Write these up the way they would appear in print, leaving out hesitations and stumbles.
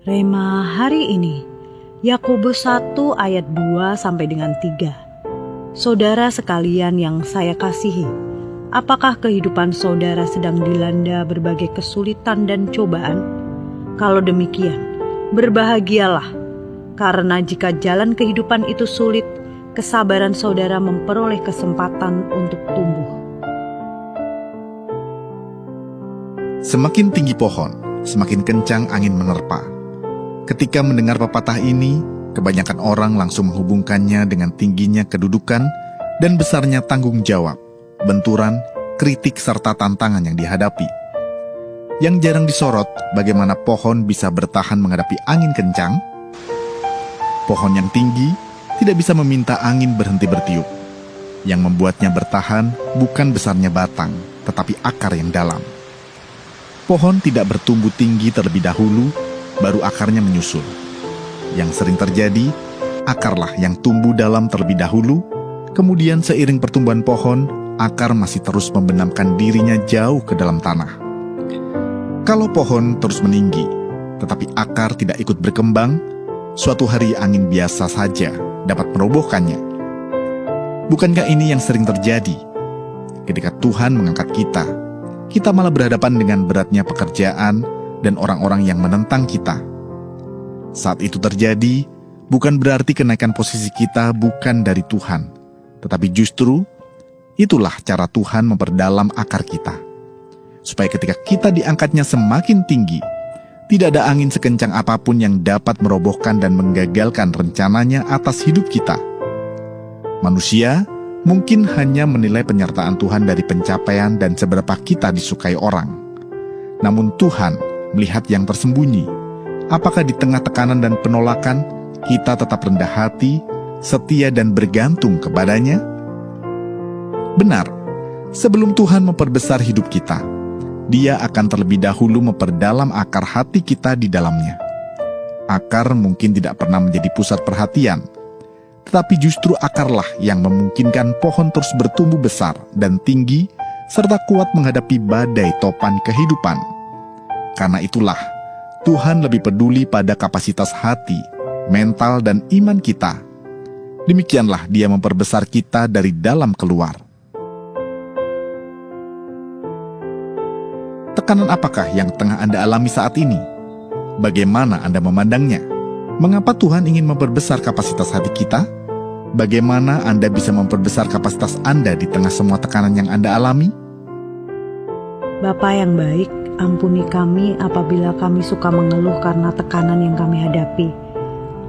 Rema hari ini, Yakobus 1 ayat 2 sampai dengan 3. Saudara sekalian yang saya kasihi, apakah kehidupan saudara sedang dilanda berbagai kesulitan dan cobaan? Kalau demikian, berbahagialah, karena jika jalan kehidupan itu sulit, kesabaran saudara memperoleh kesempatan untuk tumbuh. Semakin tinggi pohon, semakin kencang angin menerpa. Ketika mendengar pepatah ini, kebanyakan orang langsung menghubungkannya dengan tingginya kedudukan dan besarnya tanggung jawab, benturan, kritik, serta tantangan yang dihadapi. Yang jarang disorot, bagaimana pohon bisa bertahan menghadapi angin kencang. Pohon yang tinggi tidak bisa meminta angin berhenti bertiup. Yang membuatnya bertahan bukan besarnya batang, tetapi akar yang dalam. Pohon tidak bertumbuh tinggi terlebih dahulu, baru akarnya menyusul. Yang sering terjadi, akarlah yang tumbuh dalam terlebih dahulu, kemudian seiring pertumbuhan pohon, akar masih terus membenamkan dirinya jauh ke dalam tanah. Kalau pohon terus meninggi, tetapi akar tidak ikut berkembang, suatu hari angin biasa saja dapat merobohkannya. Bukankah ini yang sering terjadi? Ketika Tuhan mengangkat kita malah berhadapan dengan beratnya pekerjaan dan orang-orang yang menentang kita. Saat itu terjadi, bukan berarti kenaikan posisi kita bukan dari Tuhan, tetapi justru itulah cara Tuhan memperdalam akar kita. Supaya ketika kita diangkatnya semakin tinggi, tidak ada angin sekencang apapun yang dapat merobohkan dan menggagalkan rencananya atas hidup kita. Manusia mungkin hanya menilai penyertaan Tuhan dari pencapaian dan seberapa kita disukai orang. Namun Tuhan melihat yang tersembunyi. Apakah di tengah tekanan dan penolakan, kita tetap rendah hati, setia dan bergantung kepadanya? Benar, sebelum Tuhan memperbesar hidup kita, Dia akan terlebih dahulu memperdalam akar hati kita di dalamnya. Akar mungkin tidak pernah menjadi pusat perhatian, tetapi justru akarlah yang memungkinkan pohon terus bertumbuh besar dan tinggi, serta kuat menghadapi badai topan kehidupan. Karena itulah, Tuhan lebih peduli pada kapasitas hati, mental, dan iman kita. Demikianlah Dia memperbesar kita dari dalam keluar. Tekanan apakah yang tengah Anda alami saat ini? Bagaimana Anda memandangnya? Mengapa Tuhan ingin memperbesar kapasitas hati kita? Bagaimana Anda bisa memperbesar kapasitas Anda di tengah semua tekanan yang Anda alami? Bapa yang baik, ampuni kami apabila kami suka mengeluh karena tekanan yang kami hadapi.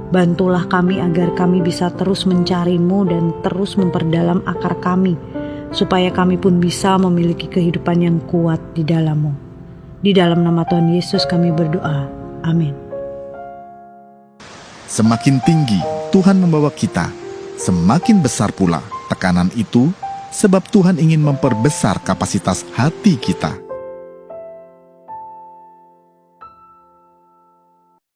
Bantulah kami agar kami bisa terus mencari-Mu dan terus memperdalam akar kami, supaya kami pun bisa memiliki kehidupan yang kuat di dalam-Mu. Di dalam nama Tuhan Yesus kami berdoa. Amin. Semakin tinggi Tuhan membawa kita, semakin besar pula tekanan itu, sebab Tuhan ingin memperbesar kapasitas hati kita.